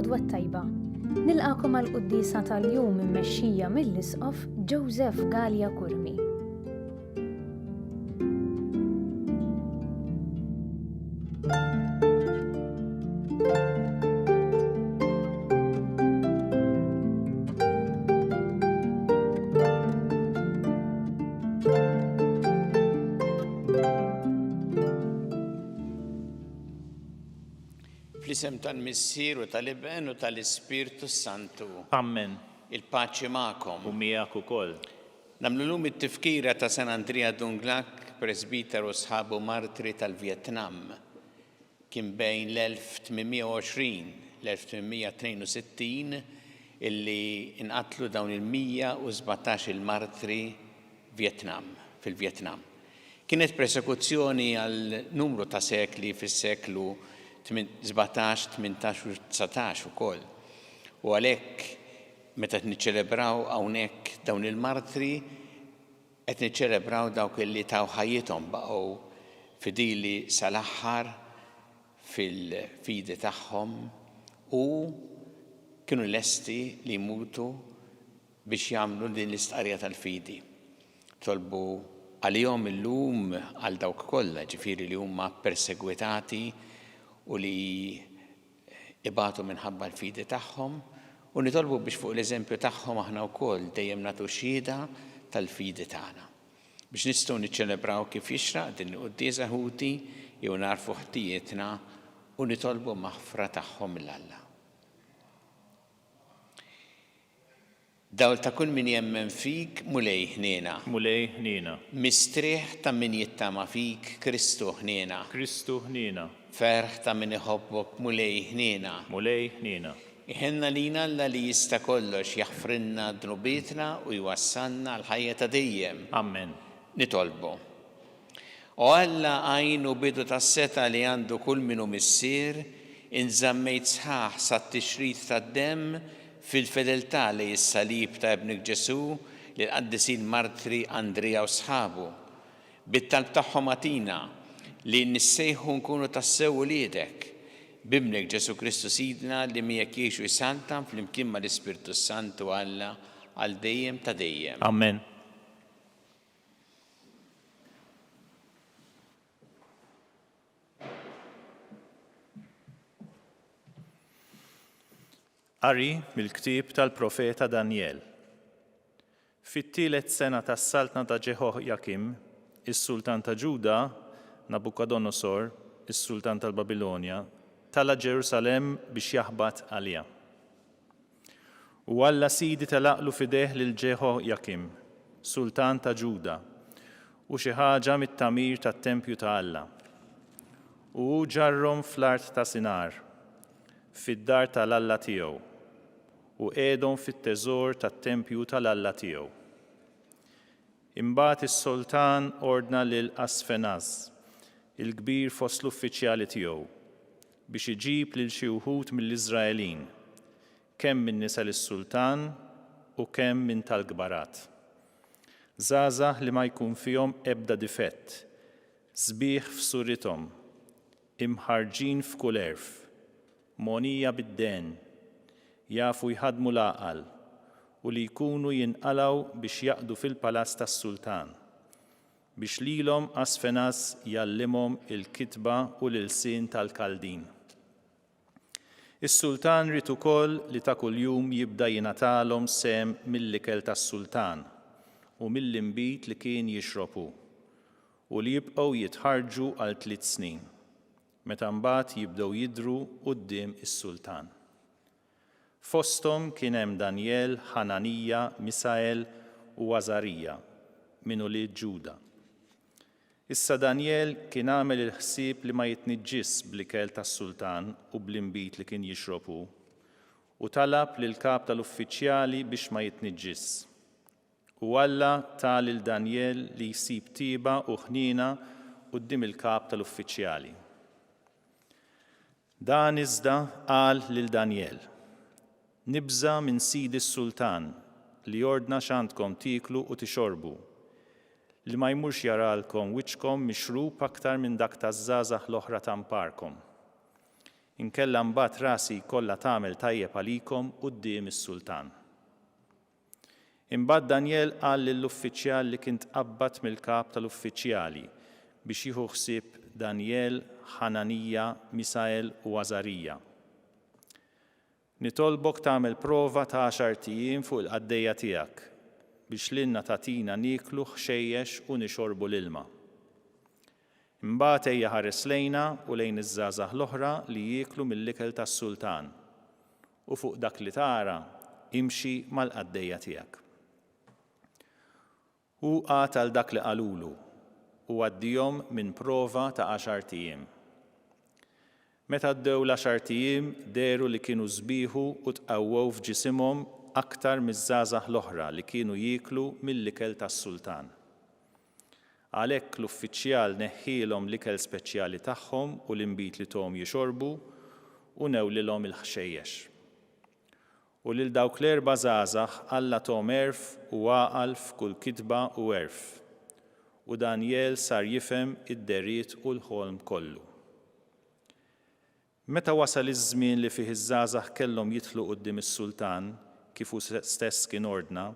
l-Għodwa Tajba. Nilqakom għall-Qudiesa tal-jum immexxija mill-Isqof Joseph Gallia Kurmi. Fl-isem tal-Missier u tal-Ibn u tal-Ispirtu Santu. Amen. Il-paċi magħkom. U miegħek ukoll. Nagħmlu llum it-tifkira ta' San Andrea Dunglac, presbiteru sħabu martri tal-Vjetnam. Kien bejn l-1820 l-1862 illi inqatlu dawn il-117 il-martri fil-Vjetnam. Kienet persekuzzjoni għal numru ta' sekli fis-seklu 17, 18 u 19 ukoll. U għalhekk meta niċċelebraw hawnhekk dawn il-martri qed niċċelebraw dawk illi taw ħajjithom baqgħu fidili sal-aħħar fil-fidi tagħhom u kienu lesti li jmutu biex jagħmlu din l-istqarrija tal-fidi. Tolbu għalihom illum għal dawk kollha ġifieri li huma persegwitati u li ibatu minħabba l-fidi tagħhom u nitolbu biex fuq l-eżempju tagħhom aħna wkoll dejjem nagħtu xhieda tal-fidi tagħna. Biex nistgħu niċċelebraw kif jixraq din il-quddiesa ħuti jew narfu ħtijietna u nitolbu maħfra tagħhom mill-Alla. Dawl ta' kull min jemmen fik mulej ħniena. Mulej ħniena. Mistrieħ ta' min jittama fik Kristu ħniena. Kristu ħniena. Ferħ ta' min iħobbok mulej ħniena. Mulej ħniena. Iħenna lina Alla li jista' kollox jaħfrinna dnubietna u jwassalna l-ħajja ta' dejjem. Amen. Nitolbu. O Alla għajn u bidu tas-seta li għandu kull minnu missier, inżammejt sħaħ sat-tixrid tad-demm fil-fedeltà li s-salib ta' ibnik Ġesu li l-qaddisin martri Andrija u sħabu. Bit-talb tagħhom għatina li nissejħu nkunu tassew uliedek b'ibnek Ġesu Kristu Sidna li miegħek jgħixu jsaltam fl-imkien mal-Ispirtu Santu Alla għal dejjem ta' dejjem. Amen. Qari mill-ktieb tal-profeta Daniel. Fit-tielet sena tas-saltna ta' Jehojakim, is-sultan ta' Ġuda, Nabucodonosor, is-sultan tal-Babilonja, tala Ġerusalemm biex jaħbat għalija. U Alla sidi talaqlu fideh lil Jehojakim, sultan ta' Ġuda, u xi ħaġa mit-tamir tat-tempju ta' Alla. U ġarrom fl-art ta' Sinar, fid-dar tal-Alla tiegħu, u qiegħdhom fit-teżor tat-tempju tal-Alla tiegħu. Imbagħad is-sultan ordna lil Asfenaz, il-kbir fost l-uffiċjali tiegħu, biex iġib lil xi wħud mill-Iżraelin, kemm min nisa lis-sultan u kemm min tal-kbarat. Żgħażagħ li ma jkun fihom ebda difett, sbieħ f'surrithom, imħarġin f'kull erf, monija bid-den, jafu jħadmu l-għaqal u li jkunu jinqalaw biex jaqdu fil-palazz tas-sultan, biex lilhom Asfenaz jallimhom il-kitba u l-ilsien tal-Kaldin. Is-sultan rid ukoll li ta' kuljum jibda jingħatalhom sem mill-ikel tas-sultan u mill-inbit li kien jixrobu u li jibqgħu jitħarġu għal 3 snin, meta mbagħad jibdew jidhru quddiem is-sultan. Fosthom kien hemm Daniel, Ħananija, Misael u Għażarija minn ulied Ġuda. Issa Daniel kien għamel il-ħsieb li ma jitniġġis bl-ikel tas-sultan u bl-inbit li kien jixrobu u talab lil kap tal-uffiċjali biex ma jitniġġis. U Alla ta' lil Daniel li jsib tiba u ħniena quddiem il-kap tal-uffiċjali. Dan iżda qal lil Daniel: Nibża minn sidi s-sultan li jordna x'għandkom tiklu u tixorbu, li ma jmurx jaralkom wiċċkom mixrub aktar minn dak taż-żgħażagħ l-oħra ta' mparkom. inkella mbagħad rasi kollha tagħmel tajjeb għalikom quddiem is-sultan. Imbagħad Danjel qal lill-uffiċjal li kien tqabbad mill-kap tal-uffiċjali biex jieħu ħsieb Danjel, Ħananija, Misael u Għażarija. Nitolbok tagħmel prova ta' 10 tiem fuq il-qaddejja tiegħek biex lilna tagħtina nieklu ħxejjex u nixorbu l-ilma. Imbagħad ejja ħares lejna u lejn iż-żgħażagħ l-oħra li jieklu mill-ikel tas-sultan u fuq dak li tara imxi mal-qaddejja tiegħek. Hu qat għal dak li qalulu u għaddihom minn prova ta' 10 tiem. Meta ddew l-10 tiem deru li kienu sbieħu u tqawwew f'ġisimhom aktar miż-żgħażagħ l-oħra li kienu jieklu mill-ikel tas-sultan. Għalhekk l-uffiċjal neħħielhom l-ikel speċjali tagħhom u l-inbit li tom jixorbu u newlilhom il-ħxejjex. U lil dawk l-4 żgħażagħ Alla tom erf u għaqal f'kull kitba u erf. U Danjel sar jifhem id-deriet u l-ħolm kollu. Meta wasal iż-żmien li fih iż-żgħażagħ kellhom jidħlu quddiem is-sultan kif hu stess kien ordna,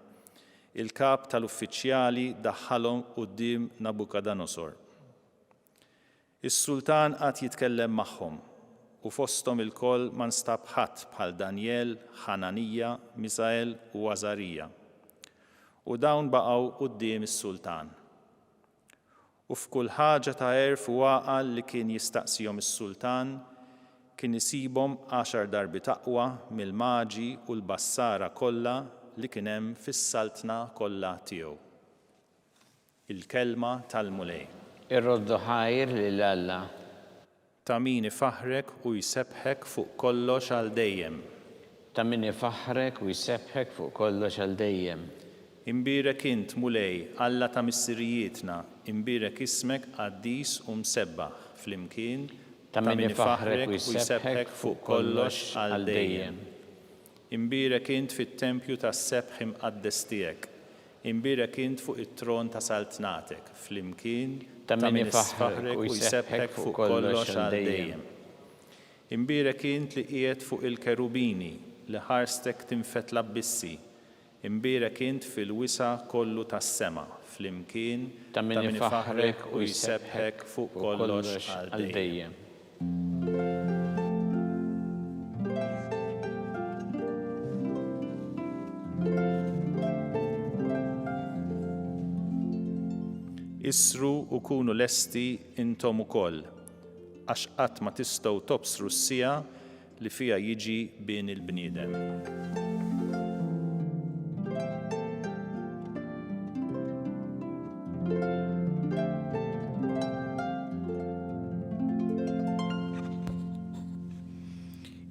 il-kap tal-uffiċjali daħħalhom quddiem Nabukadanożor. Is-sultan qatt jitkellem magħhom u fosthom il-koll ma nstab ħadd bħal Danjel, Ħananija, Misael u Għażarija. U dawn baqgħu quddiem is-sultan. U f'kull ħaġa ta' erf u għaqal li kien jistaqsihom is-sultan kien isibhom 10 darbi aqwa mill-maġi u l-bassara kollha li kien hemm fis-saltna kollha tiegħu. Il-kelma tal-mulej. Ir-roddu ħajr lil Alla. Ta' min ifaħrek u jsebħek fuq kollox għal dejjem. Ta' min ifaħrek u jsebħek fuq kollox għal dejjem. Imbirek int mulej, Alla ta' missirijietna, imbirek ismek qaddis u msebbaħ flimkien ta' min ifaħrek u jsebħek fuq kollox għal dejjem. Imbirek int fit-tempju tas-sebħ imqaddes tiegħek. Imbirek int fuq it-tron ta' saltnatek flimkien ta' min ifaħrek u jsebħek fuq kollox għal dejjem. Imbirek int li qiegħed fuq il-kerubini li ħarstek tinfet l-abbissi. Imbirek int fil-wisa kollu tas-sema flimkien ta' min ifaħrek u jsebħek fuq kollox għal dejjem. Isru u kunu lesti intom ukoll, għax qatt ma tistgħu tobsru s-sija li fiha jiġi bien il-bniedem.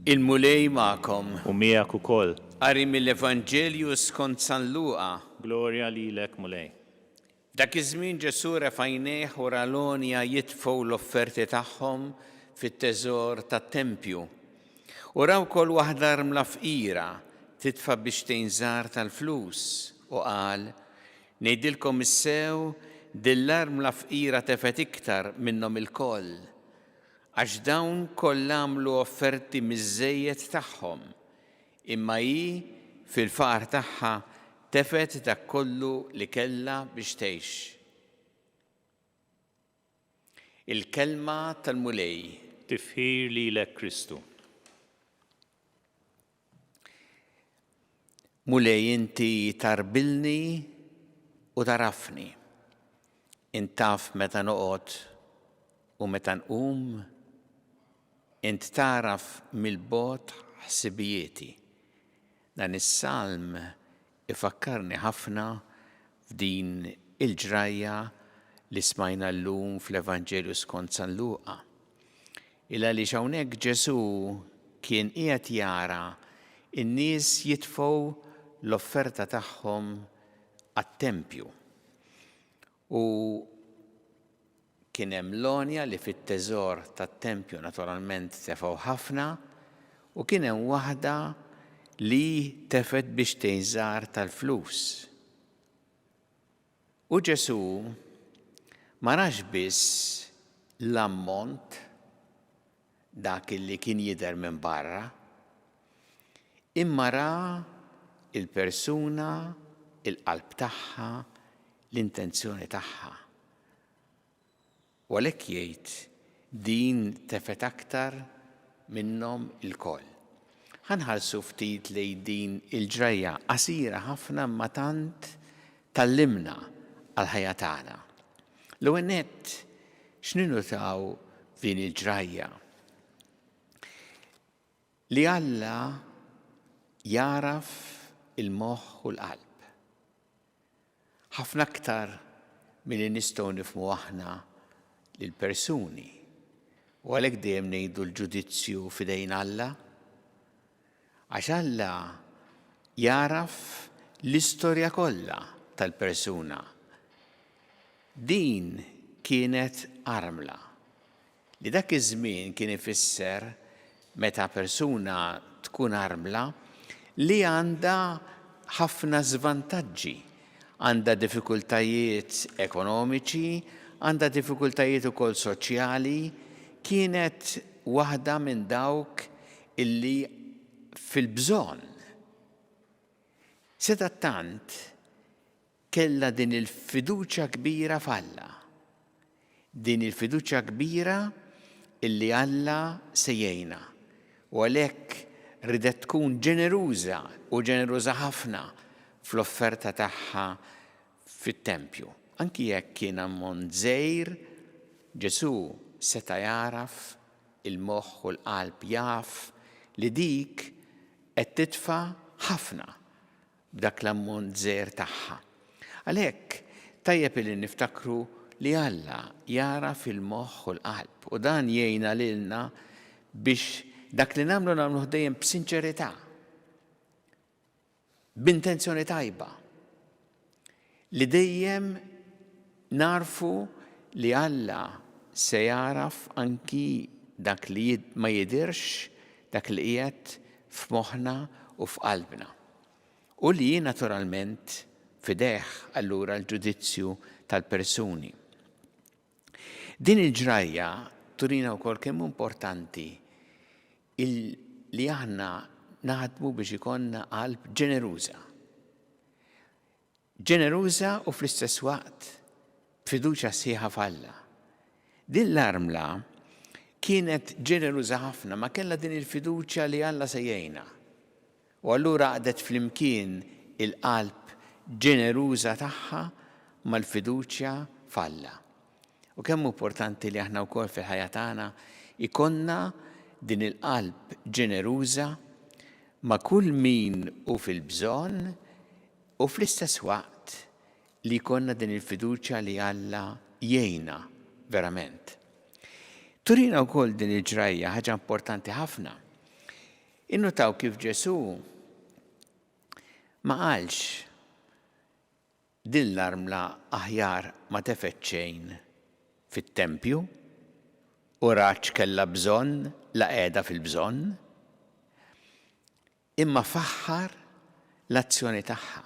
Il-mulej magħkom. U miegħek ukoll. Qari mill-Evanġelju skont San Luqa. Glorja lilek mulej. Dak iż-żmien Ġesu refajnejh u ralonja jitfgħu l-offerti tagħhom fit-teżor tat-tempju. U raw kol waħda rmla fqira titfa' bixtejn żgħar tal-flus u qal: ngħidilkom is-sew dill-armla fqira tefet iktar minnhom il-koll, għax dawn kollha għamlu offerti miż-żejjed tagħhom, imma hi fil-faqar tagħha tefet dak kollu li kellha biex tgħix. Il-kelma tal-mulej. Tifħir lilek Kristu. Mulej inti tarbilni u tarafni. Int taf meta noqgħod u meta nqum. Int taraf mill-bogħod ħsibijieti. Dan is-salm ifakkarni ħafna f'din il-ġrajja li smajna llum fl-Evanġelju skont San Luqa. Għaliex hawnhekk Ġesu kien qiegħed jara in-nies jitfgħu l-offerta tagħhom għat-tempju. U kien hemm lonja li fit-teżor tat-tempju naturalment tefgħu ħafna u kien hemm waħda li tefet bixtejn żgħar tal-flus. U Ġesu ma rax biss l-ammont dak li kien jidher minn barra, imma ra il-persuna, il-qalb tagħha, l-intenzjoni tagħha. U għalhekk jgħid din tefet aktar minnhom il-koll. Ħanħarsu ftit lejn din il-ġrajja qasira ħafna ma tant tallimna għal-ħajja tagħna. L-ewwel nett x'ninutaw f'din il-ġrajja? Li Alla jaraf il-moħħ u l-qalb. Ħafna aktar milli nistgħu nifhmu aħna lill-persuni. U għalhekk dejjem ngħidu l-ġudizzju f'idejn Alla. Għax Alla jaraf l-istorja kollha tal-persuna. Din kienet armla li dak iż-żmien kien ifisser meta persuna tkun armla li għandha ħafna żvantaġġi. Għandha diffikultajiet ekonomiċi, għandha diffikultajiet ukoll soċjali, kienet waħda minn dawk illi fil-bżonn. Sadattant kellha din il-fiduċja kbira f'Alla. Din il-fiduċja kbira illi Alla se jgħinha. U għalhekk ridet tkun ġeneruża u ġeneruża ħafna fl-offerta tagħha fit-tempju. Anki jekk kien ammont żgħir, Ġesu seta' jaraf il-moħħ u l-qalb, jaf li dik qed titfa' ħafna b'dak l-ammont żgħir tagħha. Għalhekk tajjeb li niftakru li Alla jaraf il-moħħ u l-qalb u dan jgħinna lilna biex dak li nagħmlu dejjem b'sinċerità, b'intenzjoni tajba, li dejjem narfu li Alla se jaraf anki dak li ma jidirx, dak li qiegħed f'moħħna u f'qalbna. U li naturalment fideh allura l-ġudizzju tal-persuni. Din il-ġrajja turina wkoll kemm importanti li aħna naħdmu biex ikonna qalb ġeneruża. Ġeneruża u fl-istess waqt b'fiduċja sħiħa f'Alla. Din l-armla kienet ġeneruża ħafna ma kellha din il-fiduċja li Alla se jgħinha. U allura għadet flimkien il-qalb ġeneruża tagħha mal-fiduċja f'Alla. U kemm importanti li aħna wkoll fil-ħajja tagħna ikonna din il-qalb ġeneruża ma' kull min u fil-bżonn u fl-istess waqt li jkollna din il-fiduċja li Alla jgħinna verament. Turina wkoll din il-ġrajja ħaġa importanti ħafna. Innutaw kif Ġesu ma qalx din l-armla aħjar ma tefet xejn fit-tempju u raġ kellha bżonn la qiegħda fil-bżonn, imma faħħar l-azzjoni tagħha.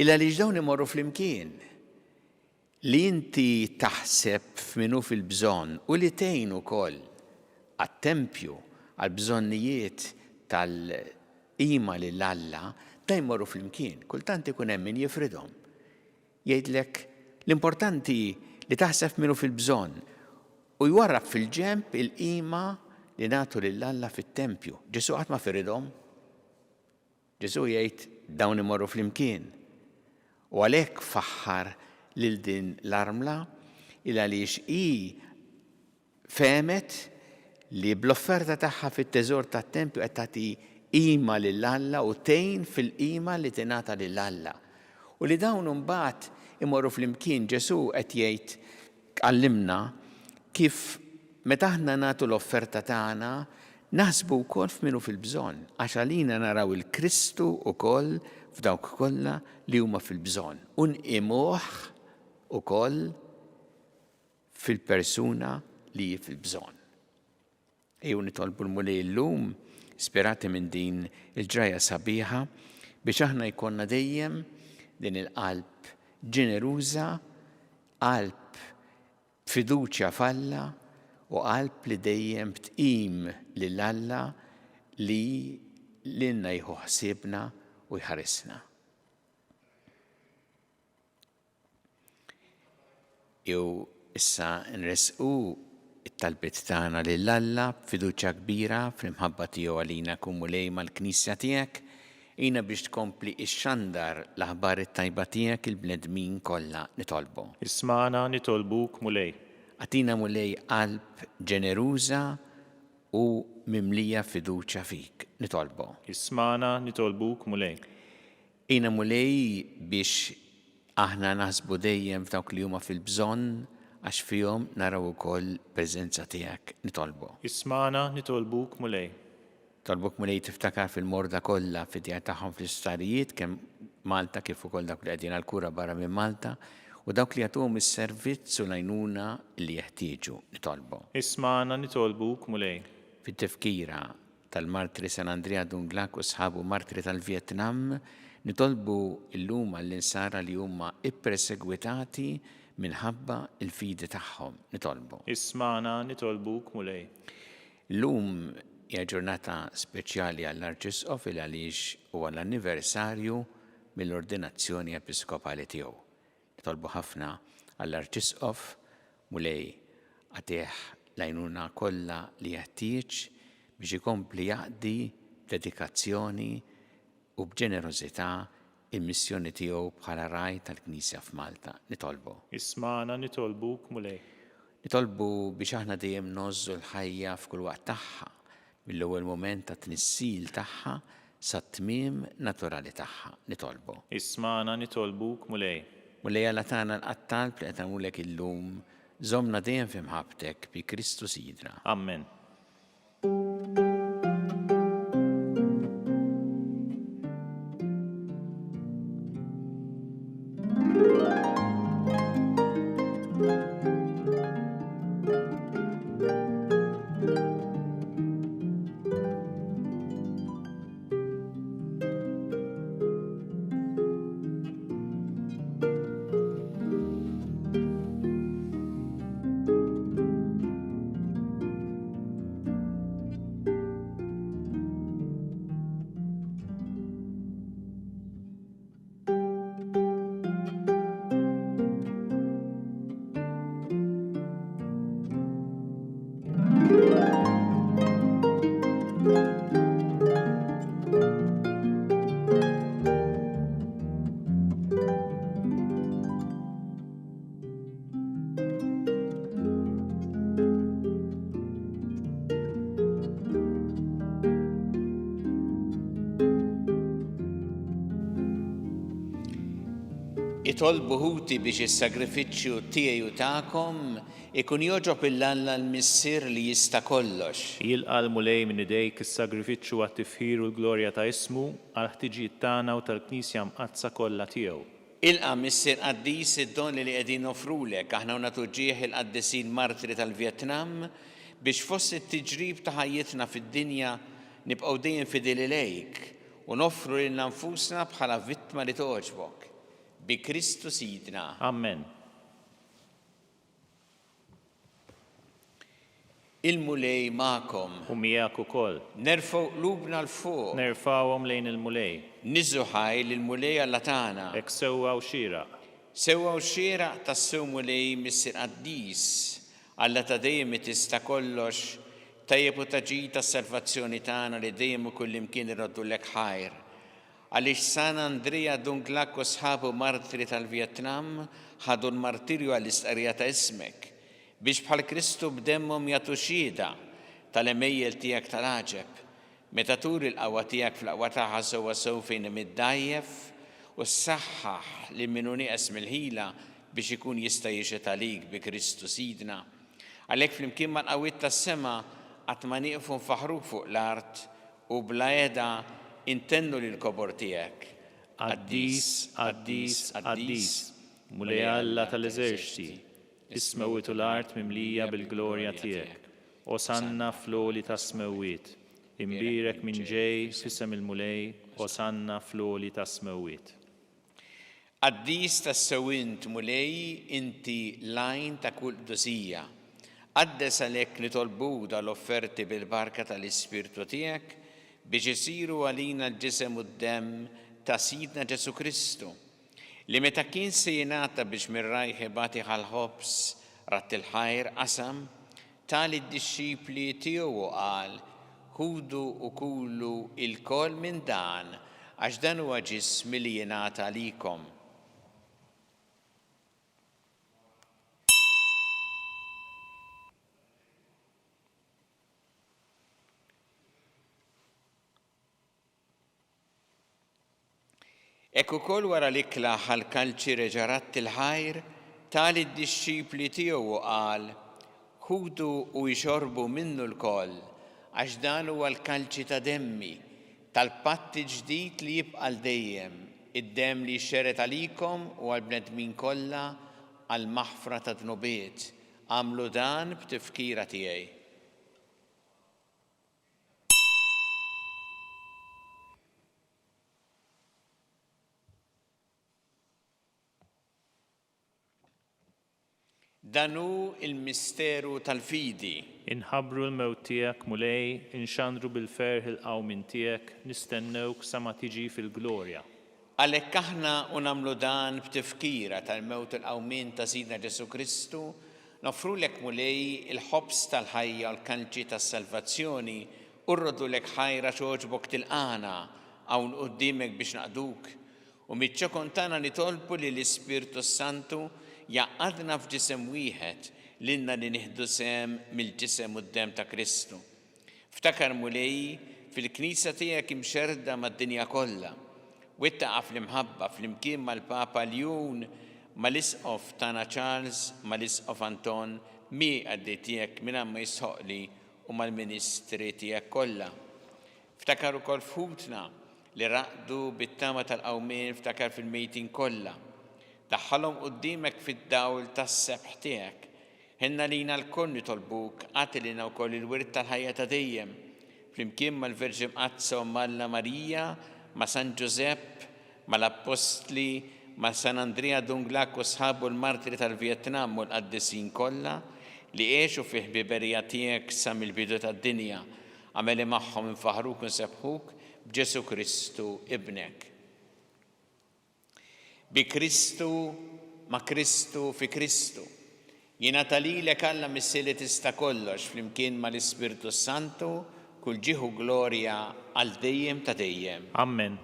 Illa li dawn imorru flimkien li inti taħseb f'minu fil-bżonn u li tgħin ukoll għat-tempju għall-bżonnijiet tal-qima lil Alla da jmorru flimkien. Kultant ikun hemm min jifridhom. Jgħidlek l-importanti li taħseb f'minu fil-bżonn u jwarrab fil-ġenb il-qima li nagħtu lil Alla fit-tempju. Ġesu qatt ma firidhom. Ġesu jgħid dawn imorru flimkien. U għalhekk faħħar lil din l-armla il għaliex hi femet li bl-offerta tagħha fit-teżor tat-tempju qed tagħti qima lil Alla u tgħin fil-qima li tingħata lil Alla. U li dawn imbagħad imorru flimkien Ġesu qed jgħid għallimna kif meta aħna nagħtu l-offerta tagħna naħsbu wkoll f'minu fil-bżonn għax għalina naraw il-Kristu wkoll f'dawk kollha li huma fil-bżonn. U nqimuh ukoll fil-persuna li hi fil-bżonn. Ejjew nitolbu l-mulej llum sperati minn din il-ġrajja sabiħa biex aħna jkollna dejjem din il-qalb ġeneruża, qalb fiduċja f'Alla u qalb li dejjem tqim lil Alla li lilna jieħu ħsiebna u jħarisna. Jew issa nresqu it-talbiet tagħna lil Alla b'fiduċja kbira fl-imħabba tiegħu għalina kumulej mal-Knisja tiegħek, jina biex tkompli ix-xandar l-aħbar it-tajba tiegħek il-bnedmin kollha nitolbu. Ismana nitolbuk mulej. Għatina mulej qalb ġeneruża u mimlija fiduċja fik nitolbu. Ismana nitolbuk mulej. Jina mulej biex aħna naħsbu dejjem f'dawk li huma fil-bżonn għax fihom naraw ukoll preżenza tiegħek nitolbu. Ismana nitolbuk mulej. Tolbuk mulej tiftakar fil-morda kollha fid-djar tagħhom fl-istarijiet kemm Malta kif ukoll dawk li qegħdin għall-kura barra minn Malta u dawk li jagħtuhom is-servizz u l-għajnuna li jeħtieġu nitolbu. Ismana nitolbuk mulej. Fit-tifkira tal-martri San Andrea Dunglac u sħabu martri tal-Vjetnam nitolbu llum għall-insara li huma ippersegwitati minħabba il-fidi tagħhom nitolbu. Ismana nitolbuk mulej. Llum hija ġurnata speċjali għall-Arċisqof il għaliex huwa l-anniversarju mill-ordinazzjoni episkopali tiegħu. Nitolbu ħafna għall-Arċisqof mulej għatih l-għajnuna kollha li jeħtieġ biex ikompli jaqdi dedikazzjoni u b'ġenerożità il-missjoni tiegħu bħala raj tal-Knisja f'Malta. Nitolbu. Ismana nitolbuk mulej. Nitolbu biex aħna dejjem nożżu l-ħajja f'kull waqt tagħha mill-ewwel mument ta' tnissil tagħha sa tmiem naturali tagħha nitolbu. Ismana nitolbuk mulej. Mulej Alla tagħna l-qattal li qed nagħmlulek illum, żommna dejjem f'imħabbtek bi Kristu Sidna. Amen. Itolbu ħuti biex is-sagrifiċċju tiegħi u tagħkom ikun joġob il-Alla l-Missier li jista' kollox. Jilqa' mulej minn idejk is-sagrifiċċju għat-tifħir u l-glorja ta' ismu għal ħtiġijiet tagħna u tal-Knisja mqazza kollha tiegħu. Ilqa' Missier Qaddis id-doni li qegħdin nofrulek aħna u nagħtu ġieħ il-qaddisin martri tal-Vjetnam biex fost it-tiġrib ta' ħajjitna fid-dinja nibqgħu dejjem fideli lejk u noffru lilna nfusna bħala vittma li toġbok. Bi Kristu Sidna. Amen. Il-mulej ma'kom. U miegħek ukoll. Nerfgħu qlubna l-fuq. Nerfgħuhom lejn il-mulej. Niżżu ħajl il-mulej Alla tagħna. Hekk sewwa u xieraq. Sewwa u xieraq tas-sew mulej Missier Qaddis. Alla ta' dejjem tista' kollox tajjeb u taġid tas-salvazzjoni tagħna li dejjem u kullimkien iroddu lek ħajr. Għaliex San Andrea Dunglac u sħabu martri tal-Vjetnam ħadu l-martirju għall-istqarrija ta' ismek biex bħal Kristu b'demmhom jagħtu xhieda tal-emejjel tiegħek tal-għaġeb. Meta turi l-qawwa tiegħek fl-qawwa tagħha sewwa sew fejn middajjef u ssaħħaħ li minnu nieqes mill-ħila biex ikun jista' jixed għalik bi Kristu Sidna. Għalhekk flimkien mal-qawwiet tas-sema qatt ma nieqfu nfaħruk fuq l-art u bla għeda intennu lill-kobor tiegħek. Qaddis, Qaddis, Qaddis, mulej Alla tal-eżerċiti, ismewwiet u l-art mimlija bil-glorja tiegħek. Osanna fl-għoli tas-smewwiet, imbirek minn ġej f'isem il-mulej, osanna fl-għoli tas-smewwiet. Qaddis tas-sewwint mulej inti lajn ta' kull qdusija. Qaddes għalhekk nitolbu dal-offerti bil-barka tal-Ispirtu tiegħek biex isiru għalina l-ġisem u d-demm ta' Sidna Ġesu Kristu, li meta kien se jingħata biex mir-rajħ ibati ħal-ħobs ratt il-ħajr qasam, tali d-dixxipli tiegħu qal: ħudu u kulu il-kol minn dan, għax dan huwa ġismi li jingħata għalikom. Ekk ukoll wara l-ikla ħal-kalċi reġa' ratt il-ħajr, tali d-dixxipli tiegħu qal: ħudu u jxorbu minnu l-koll, għax dan huwa l-kalċi ta' demmi, tal-patti ġdid li jibqa' dejjem, id-demm li xxeret għalikom u għall-bnedmin kollha għall-maħfra ta' dnubiet. Għamlu dan b'tifkira tiegħi. Dan hu il-misteru tal-fidi. Inħabbru l-mewt tiegħek mulej, inxandru bil-ferħ il-qawmin tiegħek, nistennewk sa ma tiġi fil-glorja. Għalhekk aħna u nagħmlu dan b'tifkira tal-mewt il-qawmin ta' Sidna Ġesu Kristu, nofrulek mulej il-ħobs tal-ħajja u l-kanċi tas-salvazzjoni, u rrodulek ħajra xogħġbok tilqana hawn quddiemek biex naqduk. U miċ-ċokon tagħna nitolbu li l-Ispirtu Santu jaqadna f'ġisem wieħed lilna li nieħdu sehem mill-ġisem u d-demm ta' Kristu. Ftakar mulej fil-Knisja tiegħek imxerda mad-dinja kollha, wettaqa' fl-imħabba flimkien mal-Papa Ljun, mal-Isqof tagħna Charles, mal-Isqof Anton, mi għaddej tiegħek minn ma jisħoqli u mal-ministri tiegħek kollha. Ftakar ukoll f'ħutna li raqdu bit-tama tal-qawmien, ftakar fil-mejtin kollha. Daħħalhom quddiemek fid-dawl tas-sebħ tiegħek. Ħinna lina l-koll nitolbuk għatilina wkoll il-wirt tal-ħajja ta' dejjem, flimkien mal-Verġi Mqazza u Malla Marija, ma' San Giuseppe, mal-Apostli, ma' San Andrea Dunglak u sħabu l-martiri tal-Vjetnam u l-qaddisin kollha li għexu fi ħbiberija tiegħek sa mill-bidu tad-dinja. Għameli magħhom infaħruk u nsebħuk b'Ġesu Kristu ibnek. Bi Kristu, ma' Kristu fi Kristu. Jingħata lilek Alla missi tista' kollox flimkien mal-Ispirtu Santu, kull ġieħu glorja għal dejjem ta' dejjem. Amen.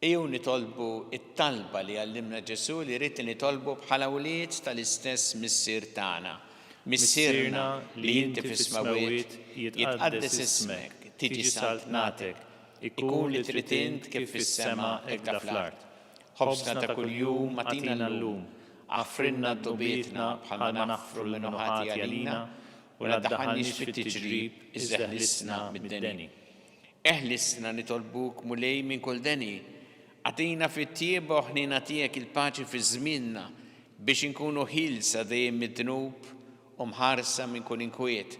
Ejjew nitolbu it-talba li għallimna Ġesu li rrid nitolbu bħala wlied tal-istess missier tagħna. Missierna li inti fis-smawiet jitqaddes ismek, tiġi saltnatek, ikun li trid int kif fis-sema hekk fl-art. Ħobsna ta' kuljum atina llum, għaffrinna d-dubietna bħalma naħfru l-nuħati għalina, u la ddaħħalniex fit-tiġrib, iżda ħlisna mid-deni. Eħlisna nitolbuk mulej minn kull deni, għatina fit-tieba u ħnina tiegħek il-paċi fi żmienna biex inkunu ħilsa dejjem mid-dnub u mħarsa minn kull inkwiet.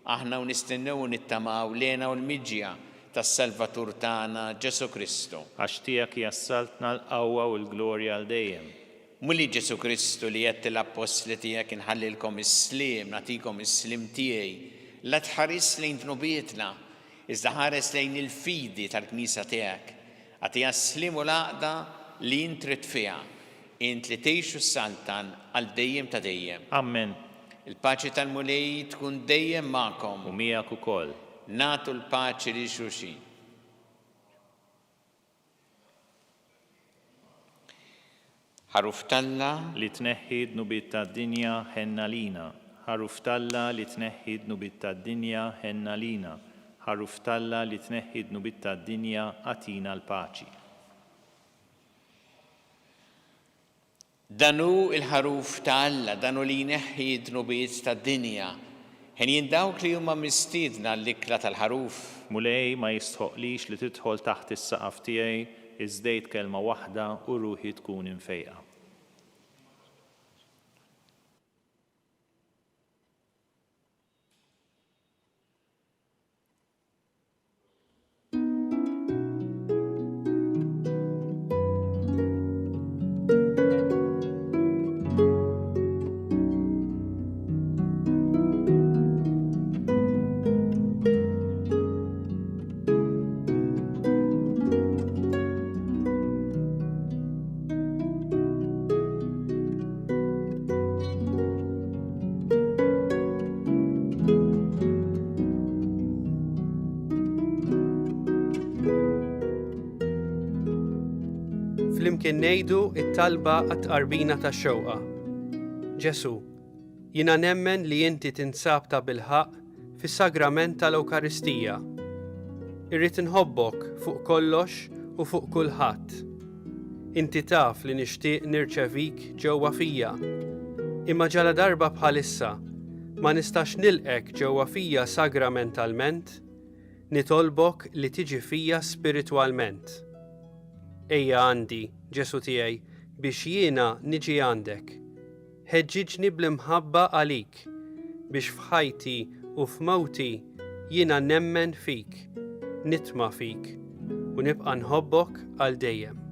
Aħna u nistennew nittamaw lena u l-miġja tas-Salvatur tagħna Ġesu Kristu. Għax tiegħek jassaltna l-qawwa u l-glorja għal dejjem. Mulli Ġesu Kristu li qed l-apostli tiegħek inħallilkom is-sliem, nagħtikom is-sliem tiegħi, la tħares lejn dnubietna, iżda ħares lejn il-fidi tal-Knisja tiegħek. Għatiha s-sliem u l-għaqda li int trid fiha, int li tgħixu s-saltan għal dejjem ta' dejjem. Amen. Il-paċi tal-mulej tkun dejjem magħkom. U miegħek ukoll. Nagħtu l-paċi li xulxin. Ħaruf Talla li tneħħi d-nubiet tad-dinja ħenna lina. Ħaruf Talla li tneħħi d-nubiet tad-dinja ħenna lina. Ħaruf Talla li tneħħi d-nubiet tad-dinja għatina l-paċi. Danu il-ħaruf ta' Alla, danu li jneħħi d-nubiet tad-dinja. Ħen jindawk li huma mistiedna l-ikla tal-ħaruf. Mulej ma jistħoqlix li tidħol taħt is-saqaf tiegħi, iżdejt kelma waħda u ruħi tkun infejqa. flimkien ngħidu t-talba għat-tqarbina tax-xewqa. Ġesu, jiena nemmen li inti tinsab ta' bilħaq fis-sagrament tal-Ewkaristija. Irrid inħobbok fuq kollox u fuq kulħadd. Inti taf li nixtieq nirċevik ġewwa fija. Imma ġala darba bħalissa ma nistax nilqek ġewwa fija sagramentalment, nitolbok li tiġi fija spiritwalment. Ejja għandi, Ġesu tiegħi, biex jiena niġi għandek. Ħeġġiġni bl-imħabba għalik, biex f'ħajti u f'mewti jiena nemmen fik, nitma' fik u nibqa' nħobbok għal dejjem.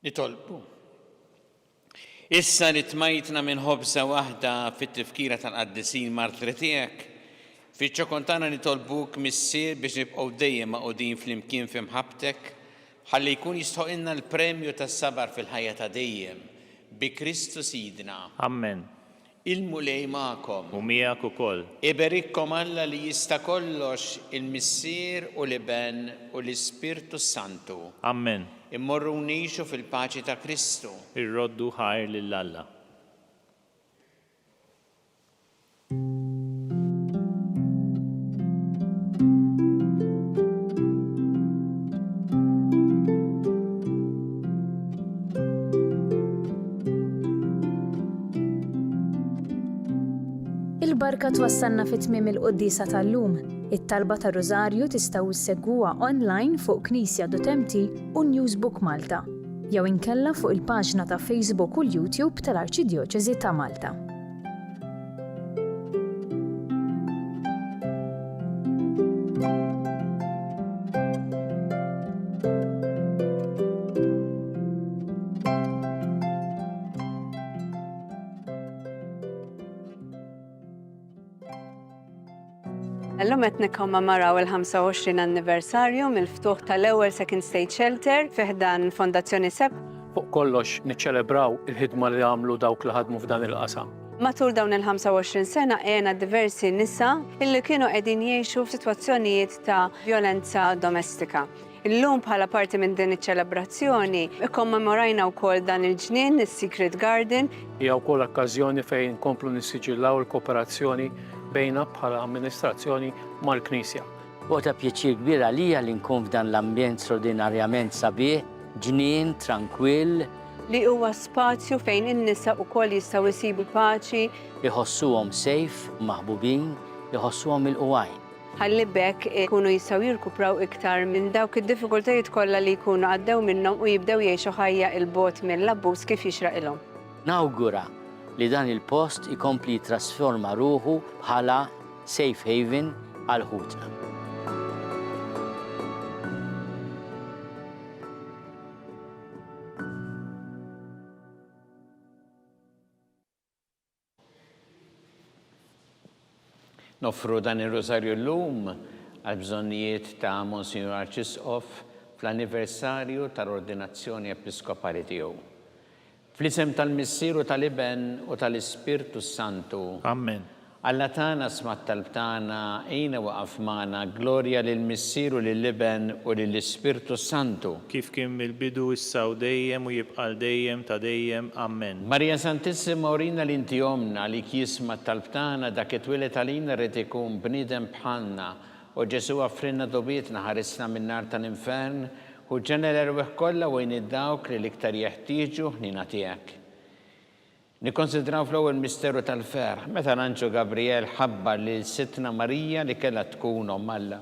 Nitolbu. Issa li tmajtna minn ħobsa waħda fit-tifkira tal-qaddisin martri tiegħek, fiċ-ċokontana nitolbuk missier biex nibqgħu dejjem maqudin flimkien fi mħabbtek, ħalli jkun jistħoqilna l-premju tas-sabar fil-ħajja ta' dejjem bi Kristu Sidna. Amen. Il-mulej magħkom. U miegħek ukoll. Iberikkom Alla li jista' kollox il-Missier u l-Iben u l-Ispirtu Santu. Amen. Immorru nixu fil-paċi ta' Kristu. Irroddu ħajr lill-Alla. Il-barka twassalna fit-tmiem il-Quddisa tal-lum. It-talba ta' Rożarju tistgħu issegwuha online fuq Knisja.mt u Newsbook Malta, jew inkella fuq il-paġna ta' Facebook u l-YouTube tal-Arċidjoċeżi ta' Malta. Illum qed nikkommemaraw il-25 anniversarju mill-ftuħ tal-ewwel Second State Shelter fi ħdan Fondazzjoni SEP. Fuq kollox niċċelebraw il-ħidma li għamlu dawk li ħadmu f'dan il-qasam. Matul dawn il-25 sena għena diversi nisa illi kienu qegħdin jgħixu f'sitwazzjonijiet ta' violenza domestika. Illum bħala parti minn din iċ-ċelebrazzjoni ikkommemorajna wkoll dan il-ġnien, is-Secret Garden. Hija wkoll okkażjoni fejn nkomplu nissiġillaw il-kooperazzjoni bejna bħala amministrazzjoni mal-Knisja. Wota pjaċir kbir għalija li nkun f'dan l-ambjent straordinarjament sabiħ, ġnien, tranquill. Li huwa spazju fejn in-nisa wkoll jistgħu jsibu paċi. Iħossuhom safe, maħbubin, iħossuhom il-qwajn. Ħalli bekk ikunu jistgħu jirkupraw iktar minn dawk id-diffikultajiet kollha li jkunu għaddew minnhom u jibdew jgħixu ħajja il-bot mill-abbuż kif jixraqilhom. Nawgura li dan il-post ikompli jitrasforma ruħu bħala safe haven għal ħutna. Nofru dan ir-Rożarju llum għal bżonnijiet ta' Monsignor Arċisqof fl-anniversarju tal-ordinazzjoni episkopali tiegħu. Fl-isem tal-Missieru tal-Iben u tal-Ispirtu Santu. Amen. Alla tana smat tal-tana ejna waqaf magħna glorja lill-Missieru lill-Iben u lill-Ispirtu Santu. Kif kien mill-bidu issa u dejjem u jibqal dejjem ta' dejjem. Amen. Marija Santissima urina l-inti omna li kismat tal-tana dak it-twilet għalina rrid ikun bniedem bħalna u Ġesu għaffrinna dobietna ħarisna min-nar tal-infern u ġenera l-erweħ kollha wejn id-dawk li l-iktar jeħtieġu ħnina tiegħek. Nikkonsidraw fl-ewwel misteru tal-ferħ, meta l-Anġu Gabriel ħabbar lil Sittna Marija li kellha tkun omm Alla.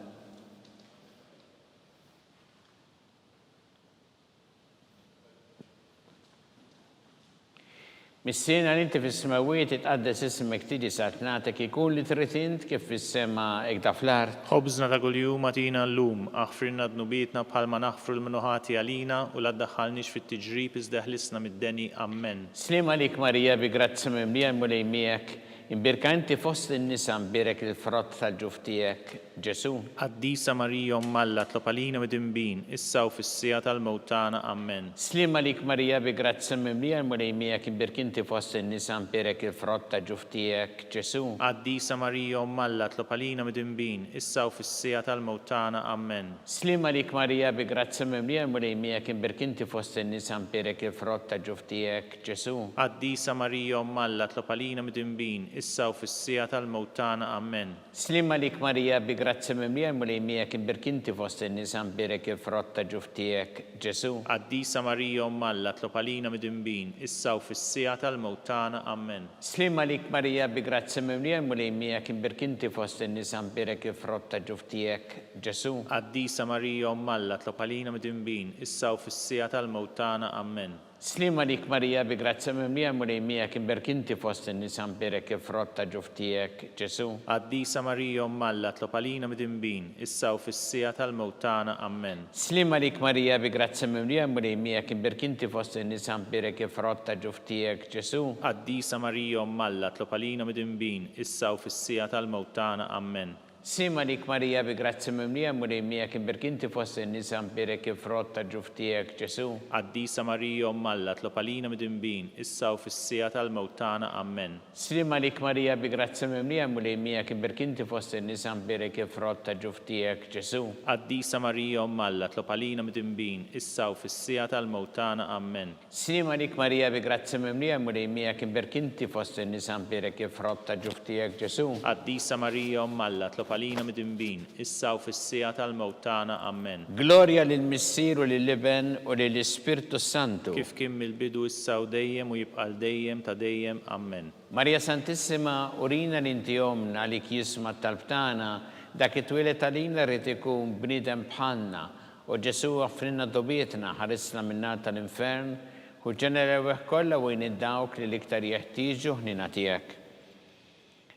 Missiena li inti fis-smawiet itqaddes ismek tiġi satnatek ikun li trid int kif fis-sema hekk ta' fl-art. خبزنا ta' kuljum atina llum, aħfirna dnubietna bħalma naħfru l-minuħati għalina u la ddaħħalniex fit-tiġrib iżda ħlisna mid-deni. Amen. Slim għalik Marija bi grazzi mimlija mulej miegħek, imbirka inti fost in-nisa mbirek il-frott tal-ġuf tiegħek, Ġesu. Qaddisa Marija Alla tlopalina mid-imbin, issa u fis-sija tal-mewt tagħna. Amen. Slim għalik Marija bi grazzi mimlija mulej miegħek, imbirka inti fost in-nisa mbirek il-frott tal-ġuf tiegħek, Ġesu. Qaddisa Marija Alla tlopalina mid-imbin, issa u fis-sija tal-mewt tagħna. Amen. Slim għalik Marija bi grazzi mimlija mulej miegħek, imbirka inti fost in-nisa mbirek il-frott tal-ġuf tiegħek, Ġesu. Qaddisa Marija Alla tlopalina mid-imbin, issa u fis-sija tal-mewt tagħna. Amen. Slim għalik Marija bi grazzi mimlija mulej miegħek, imbirka inti fost in-nisa mbirek il-frott tal-ġuf tiegħek, Ġesu. Qaddisa Marija Alla tlopalina mid-imbin, issa u fis-sija tal-mewt tagħna. Amen. Slim għalik Marija bi grazzi mimlija mulej miegħek, imbirka inti fost in-nisa mbirek il-frott tal-ġuf tiegħek, Ġesu. Qaddisa Marija Alla tlopalina mid-imbin, issa u fis-sija tal-mewt tagħna. Amen. Slim għalik Marija bi grazzi mimlija mulej miegħek, imbirka inti fost in-nisa mbirek il-frott tal-ġuf tiegħek, Ġesu. Qaddisa Marija Alla tlopalina mid-imbin, issa u fis-sija tal-mewt tagħna. Amen. Slim għalik Marija bi grazzi mimlija mulej miegħek, imbirka inti fost in-nisa mbirek il-frott tal-ġuf tiegħek, Ġesu. Qaddisa Marija Alla tlopalina mid-imbin, issa u fis-sija tal-mewt tagħna. Amen. Slim għalik Marija bi grazzi mimlija mulej miegħek, imbirka inti fost in-nisa mbirek il-frott tal-ġuf tiegħek, Ġesu. Qaddisa Marija Alla tlopalina mid-imbin, issa u fis-sija tal-mewt tagħna. Amen. Slim għalik Marija bi grazzi mimlija mulej miegħek, imbirka inti fost in-nisa mbirek il-frott tal-ġuf tiegħek, Ġesu. Qaddisa Marija Alla tlopalina mid-imbin, issa u fis-sija tal-mewt tagħna. Amen. Slim għalik Marija bi grazzi mimlija mulej miegħek, imbirka inti fost in-nisa mbirek il-frott tal-ġuf tiegħek, Ġesu. Qaddisa Marija Alla tlopalina mid-imbin, issa u fis-sija tal-mewt tagħna. Amen. Gloria lill-Missier u lill-Iben u lill-Ispirtu Santu. Kif kien mill-bidu issa u dejjem u jibqa' dejjem ta' dejjem. Amen. Marija Santissima, urina l-inti omna li jisma' talbtana, dak it-twilet għalina rrid ikun bniedem bħalna, u Ġesu għafrinna dobietna ħarisna minnat tal-infern, u ġenereweh kollha wejn id-dawk li l-iktar jeħtieġu ħnina tiegħek.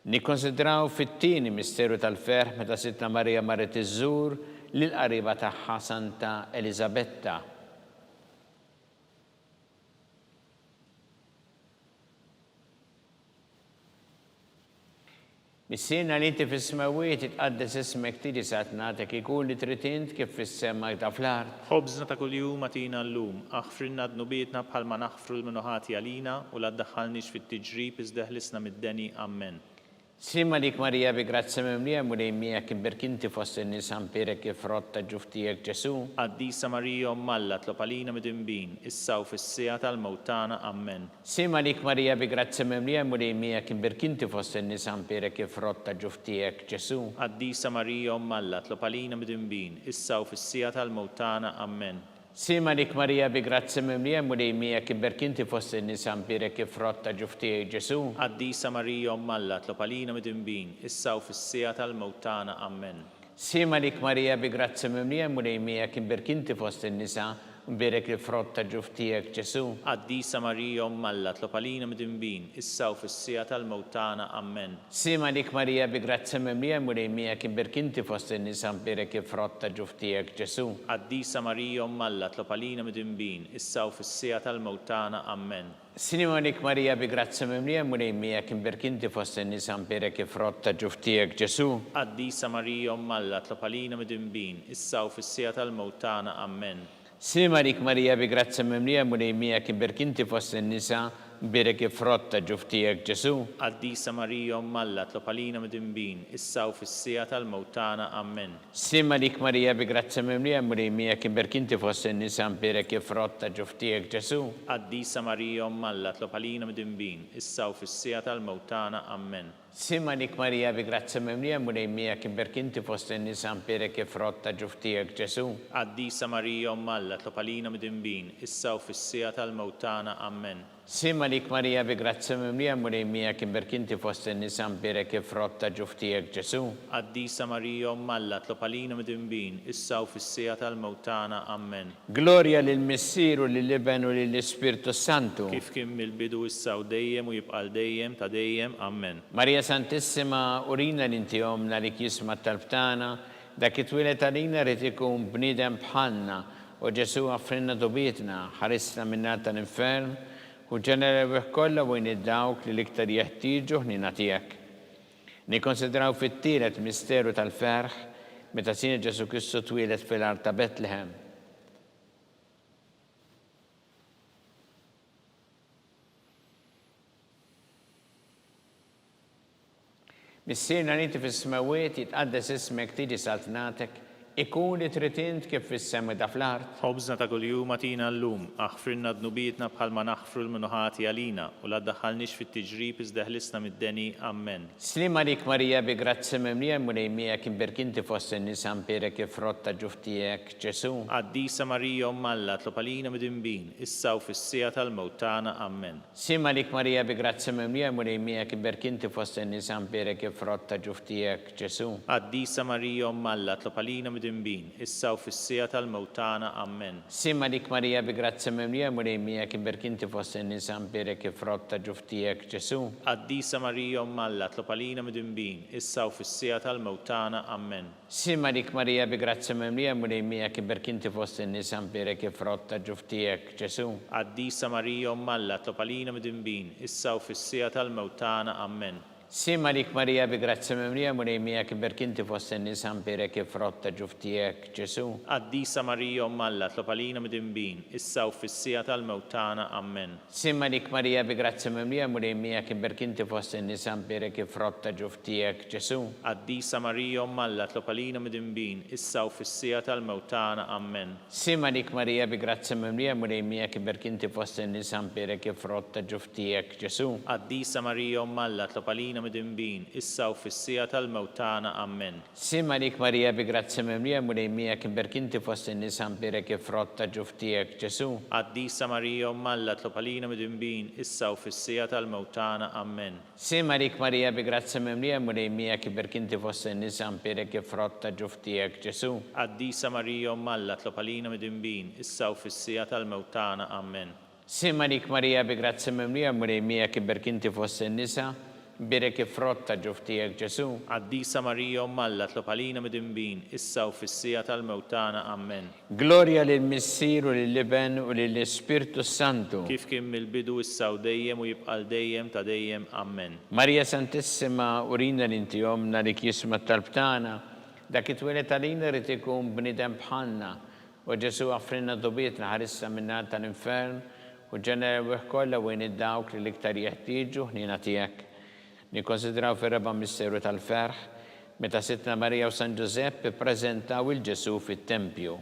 Nikkonsidraw fit-tieni misteru tal-ferħ meta Sittna Marija marret iżżur lill-qariba tagħha Santa Elisabetta. Missiena li inti fis-smawiet itqaddes ismek tiġi satnatek ikun li trid int kif fis-sema ta' fl-art. Ħobżna ta' kuljum atina llum, aħfrilna dnubietna bħalma naħfru l-minuħati għalina u la ddaħħalniex fit-tiġrib iżda ħlisna mid-deni. Amen. Slim għalik Marija bi grazzi mimlija mulej miegħek, imbirka inti fost in-nisa mbirek il-frott tal-ġuf tiegħek, Ġesu. Qaddisa Marija Alla tlopalina mid-imbin, issa u fis-sija tal-mewt tagħna. Amen. Slim għalik Marija bi grazzi mimlija mulej miegħek, imbirka inti fost in-nisa mbirek il-frott tal-ġuf tiegħek, Ġesu. Qaddisa Marija Alla tlopalina mid-imbin, issa u fis-sija tal-mewt tagħna. Amen. Slim għalik Marija bi grazzi mimlija mulej miegħek, imbirka inti fost in-nisa mbirek il-frott tal-ġuf tiegħek, Ġesu. Qaddisa Marija Alla tlopalina mid-imbin, issa u fis-sija tal-mewt tagħna. Amen. Slim għalik Marija bi grazzi mimlija mulej miegħek, imbirka inti fost in-nisa mbirek il-frott tal-ġuf tiegħek, Ġesu. Qaddisa Marija Alla tlopalina mid-imbin, issa u fis-sija tal-mewt tagħna. Amen. Slim għalik Marija bi grazzi mimlija mulej miegħek, imbirka inti fost in-nisa mbirek il-frott tal-ġuf tiegħek, Ġesu. Qaddisa Marija Alla tlopalina mid-imbin, issa u fis-sija tal-mewt tagħna. Amen. Slim għalik Marija bi grazzi mimlija mulej miegħek, imbirka inti fost in-nisa mbirek il-frott tal-ġuf tiegħek, Ġesu. Qaddisa Marija Alla tlopalina mid-imbin, issa u fis-sija tal-mewt tagħna. Amen. Slim għalik Marija bi grazzi mimlija mulej miegħek, imbirka inti fost in-nisa mbirek il-frott tal-ġuf tiegħek, Ġesu. Qaddisa Marija Alla tlopalina mid-imbin, issa u fis-sija tal-mewt tagħna. Amen. Slim għalik Marija bi grazzi mimlija mulej miegħek, imbirka inti fost in-nisa mbirek il-frott tal-ġuf tiegħek, Ġesu. Qaddisa Marija Alla tlopalina mid-imbin, issa u fis-sija tal-mewt tagħna. Amen. Slim għalik Marija bi grazzi mimlija mulej miegħek, imbirka inti fost in-nisa mbirek il-frott tal-ġuf tiegħek, Ġesu. Qaddisa Marija Alla tlopalina mid-imbin, issa u fis-sija tal-mewt tagħna. Amen. Sima lik Marija bi grazzi mimlija murejmija kim berkinti fost in-nisa mbirek frotta ġuftijek Ġesu. Qaddisa Marija Umm Alla, tlob għalina midinbin, issa u fis-sija tal-mewtana. Amen. Gloria lill-Missier u lill-Iben u lill-Ispirtu Santu. Kif kien mill-bidu issa u dejjem u jibqal dejjem ta' dejjem. Amen. Marija Santissima, urina l-inti omna li kisma tal-btana, dak it-twilet għalina rrid ikun bniedem bħalna u Ġesu għaffrinna dubitna, ħarisna minna tal-infern, u ġenera kollha wejn id-dawk li l-iktar jeħtieġu ħnina tiegħek. Nikkonsidraw fit-tielet misteru tal-ferħ meta Sin Ġesu Kristu twieled fil-art ta' Betlehem. Missierna inti fis-smawiet jitqaddes ismek tiġi saltnatek, ikun li trid int kif fis-sema ta' fl-art. Ħobżna ta' kuljum atina llum, aħfrilna dnubietna bħalma naħfru l-minuħati għalina u la ddaħħalniex fit-tiġrib iżda ħlisna mid-deni. Amen. Slima lik Marija bi grazzi mimlija murejmija kim berkinti fost in-nisa mpirek kif frotta ġuftijek Ġesu. Qaddisa Marija Umm Alla, tlob għalina midinbin, issa u fis-sija tal-mewtana. Amen. Sima lik Marija bi grazzi mimlija murejmija kim berkinti fost in-nisa mpirek kif frotta ġuftijek Ġesu. Qaddisa Marija Umm Alla, tlob għalina midinbin, issa u fis-sija tal-mewtana. Amen. Sima lik Marija bi grazzi mimlija murejmija kim berkinti fost in-nisa mpirek kif frotta ġuftijek Ġesu. Qaddisa Marija Umm Alla, tlob għalina midinbin, issa u fis-sija tal-mewtana. Amen. Sima lik Marija bi grazzi mimlija murejmija kim berkinti fost in-nisa mpirek kif frotta ġuftijek Ġesu. Qaddisa Marija Umm Alla, tlob għalina midinbin, issa u fis-sija tal-mewtana. Amen. Sima lik Marija bi grazzi mimlija murejmija kim berkinti fost in-nisa mpirek kif frotta ġuftijek Ġesu. Qaddisa Marija Umm Alla, tlob għalina midinbin, issa u fis-sija tal-mewtana. Amen. Sima lik Marija bi grazzi mimlija murejmija kim berkinti fost in-nisa mpirek kif frotta ġuftijek Ġesu. Qaddisa Marija Umm Alla, tlob għalina midinbin, issa u fis-sija tal-mewtana. Amen. Sima lik Marija bi grazzi mimlija murejmija kim berkinti fost in-nisa mpirek kif frotta ġuftijek Ġesu. Qaddisa Marija Umm Alla, tlob għalina midinbin, issa u fis-sija tal-mewtana. Amen. Sima lik Marija bi grazzi mimlija murejmija kim berkinti fost in-nisa mpirek kif frotta ġuftijek Ġesu. Qaddisa Marija Umm Alla, tlob għalina midinbin, issa u fis-sija tal-mewtana. Amen. Sima lik Marija bi grazzi mimlija murejmija kim berkinti fost in-nisa mpirek kif frotta ġuftijek Ġesu. Qaddisa Marija Umm Alla, tlob għalina midinbin, issa u fis-sija tal-mewtana. Amen. Sima lik Marija bi grazzi mimlija murejmija kim berkinti fost in-nisa mpirek kif frotta ġuftijek Ġesu. Qaddisa Marija Umm Alla, tlob għalina midinbin, issa u fis-sija tal-mewtana. Amen. Gloria lill-Missier u lill-Iben u lill-Ispirtu Santu. Kif kien mill-bidu issa u dejjem u jibqal dejjem ta' dejjem. Amen. Marija Santissima, urina l-inti omna li kisma tal-btana, dak it-twilet għalina rrid ikun bniedem bħalna u Ġesu għaffrinna dubietna ħarissa minna tal-infern u ġenera kollha wejn id-dawk li l-iktar jeħtieġu ħnina tiegħek. Nikkonsidraw fir-raba' misteru tal-ferħ meta Sittna Marija u San Giuseppe ppreżentaw il-Ġesu fit-Tempju.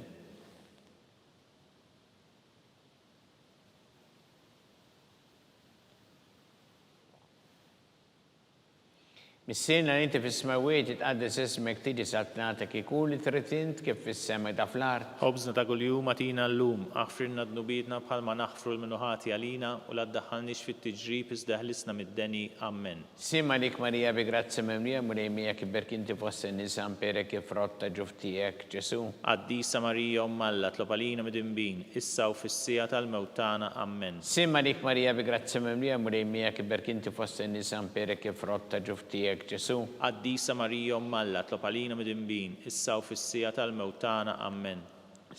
Missierna inti fis-smawiet jitqaddes ismek tiġi saltnatek, ikun li trid int kif fis-sema ta' fl-art. Ħobżna ta' kuljum atina llum, aħfrilna dnubietna bħalma naħfru l-minuħati għalina u la ddaħħalniex fit-tiġrib iżda ħlisna mid-deni. Amen. Sima lik Marija bi grazzi mimlija murejmija kif berkinti fost in-nisa mpirek kif frotta ġuftijek Ġesu. Qaddisa Marija Umm Alla, tlob għalina midinbin, issa u fis-sija tal-mewtana. Amen. Sima lik Marija bi grazzi mimlija murejmija kif berkinti fost in-nisa mpirek kif frotta ġuftijek Ġesu. Qaddisa Marija Umm Alla, tlob għalina midinbin, issa u fis-sija tal-mewtana. Amen.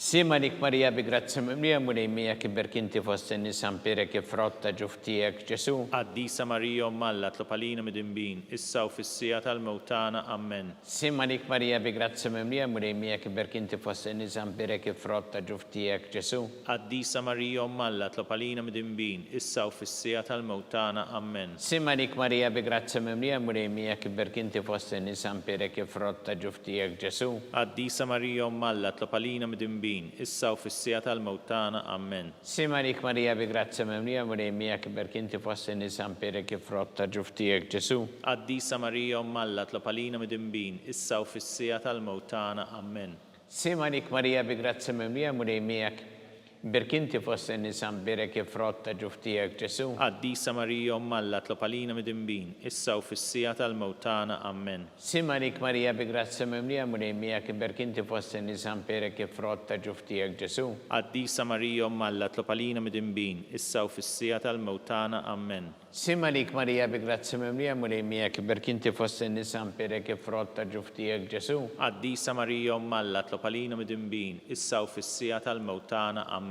Sima lik Marija bi grazzi mimlija murejmija kif berkinti fost in-nisa mpirek kif frotta ġuftijek Ġesu. Qaddisa Marija Umm Alla, tlob għalina midinbin, issa u fis-sija tal-mewtana. Amen. Sima lik Marija bi grazzi mimlija murejmija kif berkinti fost in-nisa mpirek kif frotta ġuftijek Ġesu. Qaddisa Marija Umm Alla, tlob għalina midinbin, issa u fis-sija tal-mewtana. Amen. Sima lik Marija bi grazzi mimlija murejmija kif berkinti fost in-nisa mpirek kif frotta ġuftijek Ġesu. Qaddisa Marija Umm Alla, tlob għalina midinbin, issa u fis-sija tal-mewtana. Amen. Sima lik Marija bi grazzi mimlija murejmija kif berkinti fost in-nisa mpirek kif frotta ġuftijek Ġesu. Qaddisa Marija Umm Alla, tlob għalina midinbin, issa u fis-sija tal-mewtana. Amen. Sima lik Marija bi grazzi mimlija murejmija berkinti fost in-nisa mberek frott ta' ġuf tiegħek Ġesu. Qaddisa Marija Umm Alla tlob għalina mid-imbin, issa u fis-sija tal-mewtana. Amen. Simarik Marija bi grazzja mimlija mulejmija berkinti fost in-nisa mberek frott ta' ġuf tiegħek Ġesu. Qaddisa Marija Umm Alla tlob għalina mid-imbin, issa u fis-sija tal-mewtana. Amen. Simarik Marija bi grazzja mimlija mulejmija berkinti fost in-nisa mberek frott ta' ġuf tiegħek Ġesu. Qaddisa Marija Umm Alla tlob għalina mid-imbin, issa u fis-sija tal-mewtana. Amen.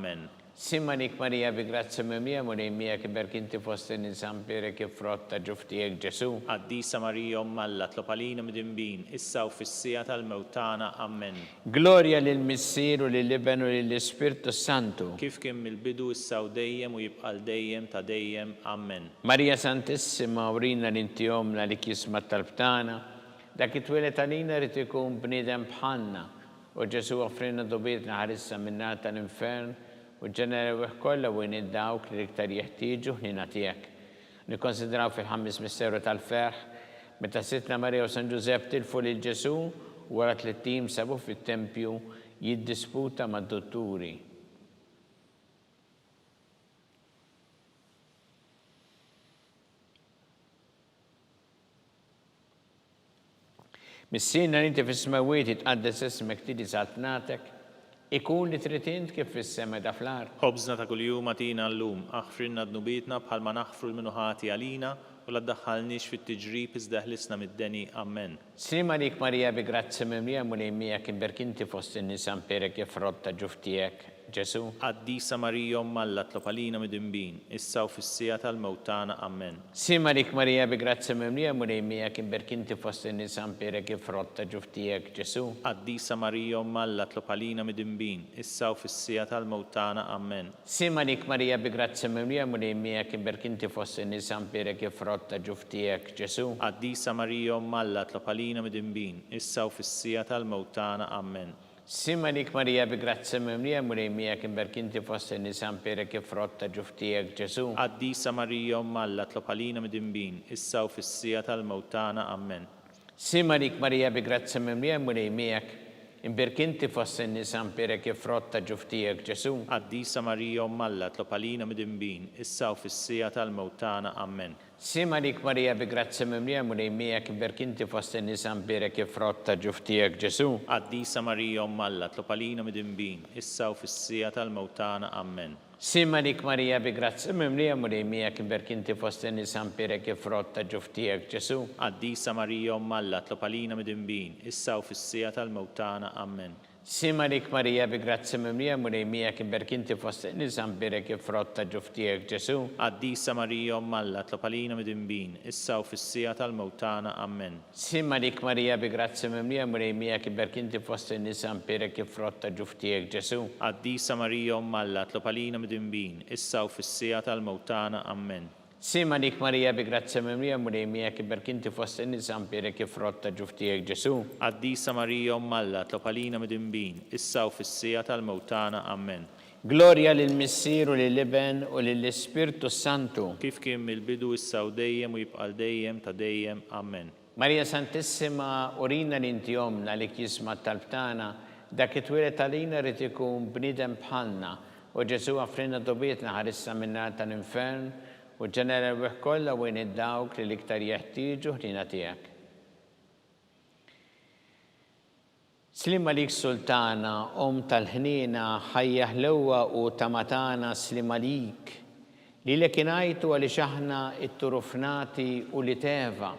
Simarik Marija bi grazzja mimlija mulejmija berkinti fost in-nisa mberek frott ta' ġuf tiegħek Ġesu. Qaddisa Marija Umm Alla tlob għalina mid-imbin, issa u fis-sija tal-mewtana. Amen. Gloria lil Missier u lill-Iben u lill-Ispirtu Santu. Kif kien mill-bidu issa u dejjem u jibqal dejjem ta' dejjem. Amen. Marija Santissima urina l-inti omna li kisma talbtana, dak it-twilet għalina rrid ikun bniedem bħalna, u Ġesu offrina dobietna ħarissa minna tal-infern, u ġenerew kollha u id-dawk li iktar jeħtieġu ħnina tiegħek. Nikkonsidraw fil-ħames misteru tal-ferħ, meta Sitna Marija u San Ġusepp tilfu lil Ġesu, wara 3 tim sabu fit-tempju jiddisputa mad-dotturi. Missina li inti fis-smawiet jitqaddes ismek tidi satnatek, ikun li trid int kif fis-sema da fl-art. Ħobżna ta' kuljum atina llum, aħfrilna dnubietna bħalma naħfru l-minuħati għalina u la ddaħħalniex fit-tiġrib iżda ħlisna mid-deni. Amen. Sima lik Marija bi grazzja mimlija mulejmija kien berkinti fost in-nisa mperek jifrott ta' ġuf tiegħek Ġesu. Qaddisa Marija Umm Alla tlob għalina mid-imbin, issa u fis-sija tal-mewtana. Amen. Sima lik Marija bi grazzja mimlija mulejmija kien berkinti fost in-nisa mperek jifrott ta' ġuf tiegħek Ġesu. Qaddisa Marija Umm Alla tlob għalina mid-imbin, issa u fis-sija tal-mewtana. Amen. Sima lik Marija bi grazzja mimlija mulejmija kien berkinti fost in-nisa mperek jifrott ta' ġuf tiegħek Ġesu. Qaddisa Marija Umm Alla tlob għalina mid-imbin, issa u fis-sija tal-mewtana. Amen. Sima lik Marija bi grazzja mimlija mulejmija kien berkinti fost in-nisa mperek jifrott ta' ġuf tiegħek Ġesu. Qaddisa Marija Umm Alla tlob għalina mid-imbin, issa u fis-sija tal-mewtana. Amen. Sima lik Marija bi grazzja mimlija mulejmija imberkinti fost in-nisa mperek jifrott ta' ġuf tiegħek Ġesu. Qaddisa Marija Umm Alla tlob għalina mid-imbin, issa u fis-sija tal-mewtana. Amen. Sima lik Marija bi grazzja mimlija mulejmija berkinti fost in-nisa mperek jifrott ta' ġuf tiegħek Ġesu. Qaddisa Marija Umm Alla tlob għalina mid-imbin, issa u fis-sija tal-mewtana. Amen. Sima lik Marija bi grazzja mimlija mulejmija berkinti fost in-nisa mperek jifrott ta' ġuf tiegħek Ġesu. Qaddisa Marija Umm Alla tlob għalina mid-imbin, issa u fis-sija tal-mewtana. Amen. Sima lik Marija bi grazzja mimlija mulejmija berkinti fost in-nisa mperek jifrott ta' ġuf tiegħek Ġesu. Qaddisa Marija Umm Alla tlob għalina mid-imbin, issa u fis-sija tal-mewtana. Amen. Sima lik Marija bi grazzja mimlija mulejmija berkinti fost in-nisa mperek jifrott ta' ġuf tiegħek Ġesu. Qaddisa Marija Umm Alla tlob għalina mid-imbin, issa u fis-sija tal-mewtana. Amen. Sima lik Marija bi grazzja mimlija mulejmija berkinti fost in-nisa mperek jifrott ta' ġuf tiegħek Ġesu. Qaddisa Marija Umm Alla tlob għalina mid-imbin, issa u fis-sija tal-mewtana. Amen. Gloria lil Missier u lill-Iben u lill-Ispirtu Santu. Kif kien mill-bidu issa u dejjem u jibqal dejjem ta' dejjem. Amen. Marija Santissima urina l-inti omna li kisma talbtana, dak it-twilet għalina rrid ikun bniedem bħalna, u Ġesu offrina dobietna ħarissa minna tal-infern, u ġenerew kollha u id-dawk li iktar jeħtieġu ħnina tiegħek. Slima lik Sultana, tal-ħnina, ħajja ħlewwa u tamatana slima lik, li ingħajtu għaliex aħna it-turufnati u li teva,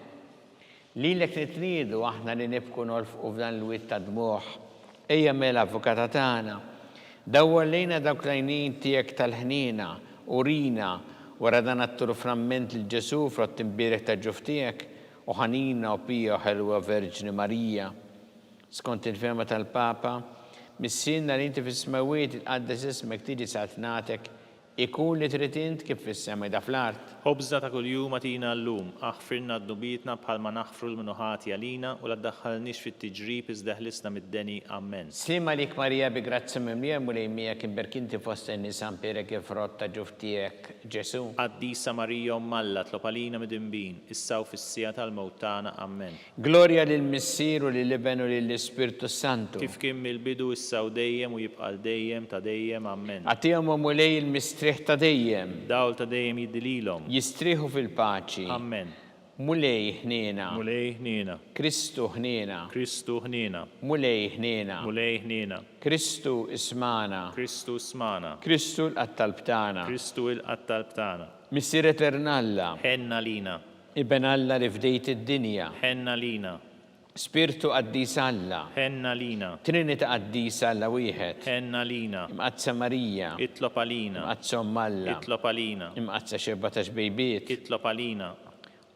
li nitniedu aħna li nibku nolfqu f'dan l-witt ta' dmuħ, ejja mela avukata tagħna, dawwar lejna dawk l-għajnien tiegħek tal-ħnina, urina, wara dan at-turufnament lil Ġesu frott imbierek ta' ġuf tiegħek, u ħanina u pija ħelwa Verġni Marija. Skont il-firma tal-Papa, missinna li inti fis-smawiet itqaddes ismek tiġi satnatek, ikun li trid int kif fis-sema da fl-art. Ħobżna ta' kuljum atina llum, aħfirna d-dubietna bħalma naħfru l-minuħati għalina u la ddaħħalniex fit-tiġrib iżda ħlisna mid-deni. Amen. Slima lik Marija bi grazzi mimlija mulejmija kien berkinti fost in-nisa mpira kif rotta ġuftijek Ġesu. Qaddisa Marija Malla tlob għalina mid-imbin, issa u fis-sija tal-mewt tagħna. Amen. Glorja lil Missier u lill-Iben u lill-Ispirtu Santu. Kif kien mill-bidu issa u dejjem u jibqa' dejjem ta' dejjem. Amen. Għatihom mulej il-mistrieħ ta' dejjem. Dawl ta' dejjem jiddililhom. Jistrieħu fil-paċi. Amen. Mulej ħniena. Mulej ħniena. Kristu ħniena. Kristu ħniena. Mulej ħniena. Mulej ħniena. Kristu ismana. Kristu smana. Kristu l-qattalb tagħna. Kristu il-qattalb tagħna. Missier Eternalla. Ħenna lina. Iben Alla li fdejt id-dinja. Ħenna lina. Spiritu qaddis Alla. Ħenna lina. Trinita qaddis Alla wieħed. Ħenna lina. Imqazza Marija. Itlob għalina. Imqazza Alla. Itlob għalina. Imqazza 17 bejbiet. Itlob għalina.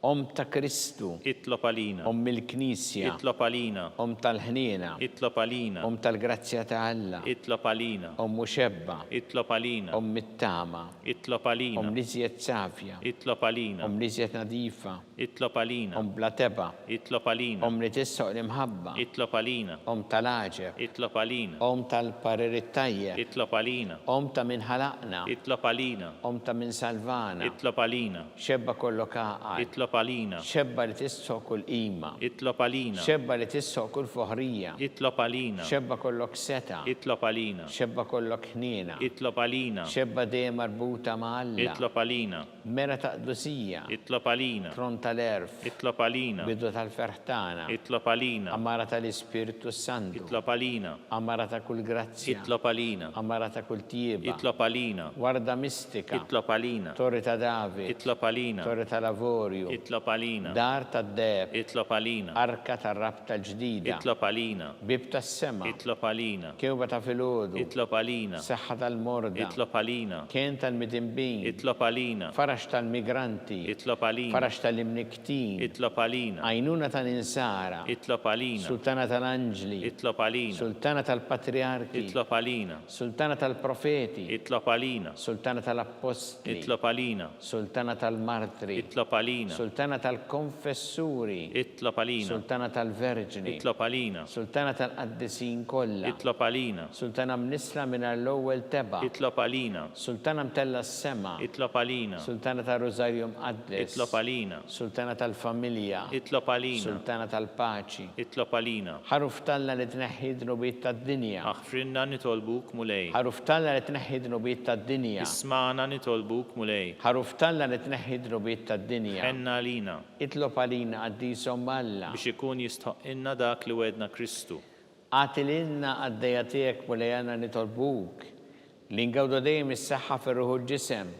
Ta' Kristu. Itlob għalina. Il-Knisja. Itlob għalina. Tal-ħniena. Itlob għalina. Tal-grazzja ta' Alla. Itlob għalina. Muxebba. Itlob għalina. Mittama. Itlob għalina. Liżjed safja. Itlob għalina. Liżjed nadifa. Itlob għalina. Bla teba. Itlob għalina. Li tissoq l-imħabba. Itlob għalina. Tal-aġeb. Itlob għalina. Tal-parir it-tajjeb. Itlob għalina. Ta' min ħalaqna. Itlob għalina. Ta' min salvana. Itlob għalina. Xebba kollok għaqal. Itlob għalina. Xebba li tissoq kull qima. Itlob għalina. Xebba li tissoq kull foħrija. Itlob għalina. Xebba kollok seta. Itlob għalina. Xebba kollok ħniena. Itlob għalina. Xebba dejjem marbuta ma' Alla. Itlob għalina. Mera ta' qdusija. Itlob għalina. Tron tal-erf. Itlob għalina. Bidu tal-ferħtana. Itlob għalina. Amara tal-Ispiritu Santu. Itlob għalina. Amara ta' kull grazzja. Itlob għalina. Amara ta' kull tieba. Itlob għalina. Warda mistika. Itlob għalina. Torri ta' David. Itlob għalina. Torri ta' Lavorju. Itlob għalina. Dar ta' Deb. Itlob għalina. Arka ta' rabta ġdida. Itlob għalina. Bib ta' sema. Itlob għalina. Kewba ta' filodu. Itlob għalina. Seħħa tal-morda. Itlob għalina. Kien tal-midimbin. Itlob għalina. Farax tal-migranti. Itlob għalina. Farax tal-imniktin. Itlob għalina. Għajnuna tal-insara. Itlob għalina. Sultana tal-anġli. Itlob għalina. Sultana tal-patriarki. Itlob għalina. Sultana tal-profeti. Itlob għalina. Sultana tal-apostli. Itlob għalina. Sultana tal-martri. Itlob għalina. Sultana tal-konfessuri. Itlob għalina. Sultana tal-verġni. Itlob għalina. Sultana tal-qaddisin kollha. Itlob għalina. Sultana mnisla minn l-ewwel teba. Itlob għalina. Sultana mtella s-sema. Itlob għalina. Sultana tal-Rosario Mqaddes. Itlob għalina. Sultana tal-familja. Itlob għalina. Sultana tal-paċi. Itlob għalina. Ħaruf talla li tneħħi dnubiet tad-dinja. Aħfrinna nitolbuk mulej. Ħaruf talla li tneħħi dnubiet tad-dinja. Ismana nitolbuk mulej. Ħaruf talla li tneħħi dnubiet tad-dinja. Ħenna għalina. Itlob għalina għaddisom Alla. Biex ikun jistħoqinna dak li wedna Kristu. Għatilinna għaddejja tiegħek mulejana nitolbuk. Li ngawdu dejjem is-saħħa fir-ruħu l-ġisem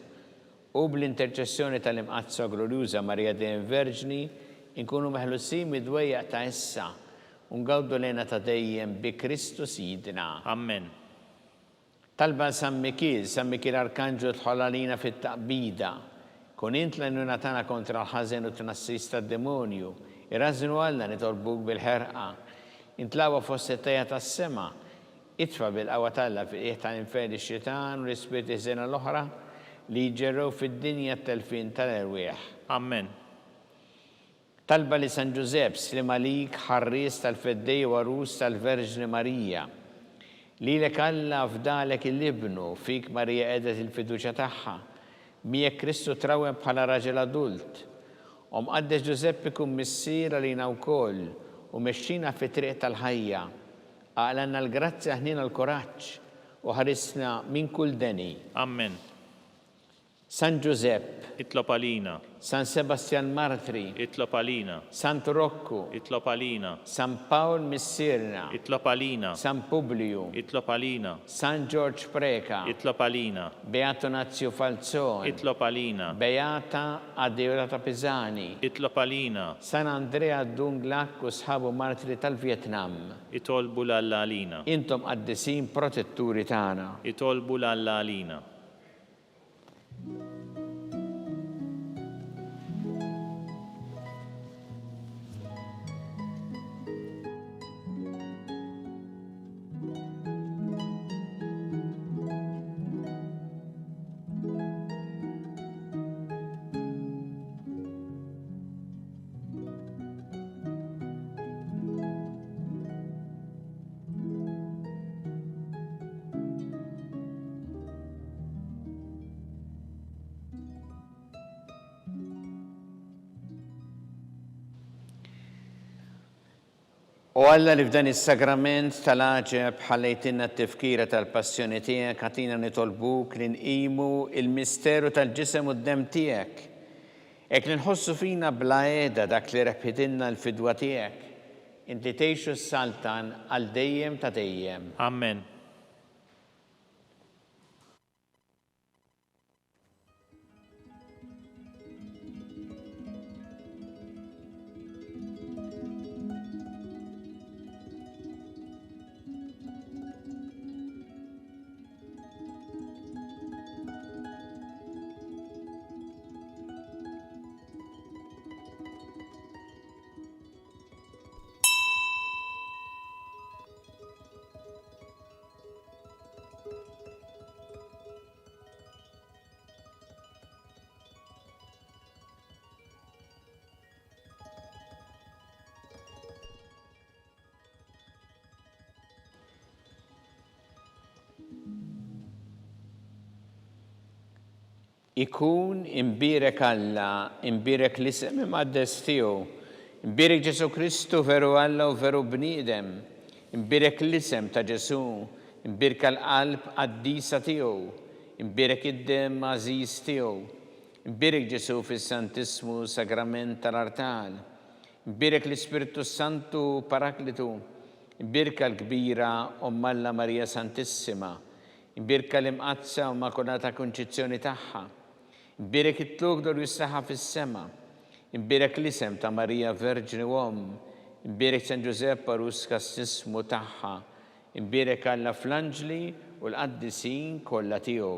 u bl-interċessjoni tal-imqazza glorjuża Marija dejjem Verġni inkunu meħlusin mid-dwejjaq ta' issa u ngawdu lejna ta' dejjem bi Kristu Sidna. Amen. Talba San Mikil Arkanġu tħollalina fit-taqbida. Kun int l-għajnuna tagħna kontra l-ħażen u tnassis tad-demonju. Irrażnu Alla nitolbuk bil-ħerqa. Intlawa fost it-tajja tas-sema. Itfa bil-qawwa talla fil-qiegħ tal-inferi x-xitan u l-ispirti żena l-oħra li jġerrew fid-dinja t-telfin tal-erwieħ. Amen. Talba li San Giuseppe slima lik ħarries tal-feddej u arus tal-Verġni Marija. Lilek Alla fdalek il-libnu fik Marija edet il-fiduċja tagħha. Miegħek Kristu trawem bħala raġel adult. Mqaddes Giuseppe kun missier għalina wkoll u mexxina fi triq tal-ħajja. Għalanna l-grazzja ħnina l-koraġġ u ħarisna minn kull deni. Amen. San Giuseppe. Itlob għalina. San Sebastian Martri. Itlob għalina. Sant Rocco. Itlob għalina. San Paul Missirna. Itlob għalina. San Publiu. Itlob għalina. San George Preka. Itlob għalina. Beato Nazio Falzone. Itlob għalina. Beata Adeolata Pisani. Itlob għalina. San Andrea Dunglak u sħabu martri tal-Vietnam. Itolbu l-Alla għalina. Intom qaddisin protetturi tagħna. Itolbu l-Alla għalina. U Alla li f'dan is-sagrament tal-aġeb ħallejtinna t-tifkira tal-passjoni tiegħek ħatina nitolbuk li nqimu il-misteru tal-ġisem u d-dem tiegħek. Ek li nħossu fina bla qiegħda dak li rebħitilna l-fidwa tiegħek. Inti tgħixu s-saltan għal dejjem ta' dejjem. Amen. Ikun imbirek Alla, imbirek l-isem imqaddes tiegħu, imbirek Ġesu Kristu veru Alla u veru bniedem, imbirek l-isem ta' Ġesu, imbirek l-qalb qaddisa tiegħu, imbirek id-dem għażiż tiegħu, imbirek Ġesu fis-Santismu Sagrament tal-Artal, imbirek l-Ispiritu Santu Paraklitu, imbirek l-kbira Omm Alla Marija Santissima, imbirek l-imqazza u Immakolata Konċizzjoni tagħha. Imbirek it-tluk dor jissaħa fis-sema, imbirek l-isem ta' Marija Verġni Omm, imbirek San Giuseppe Arus kassismu tagħha, imbirek Alla fl-anġli u l-qaddisin kollha tiegħu.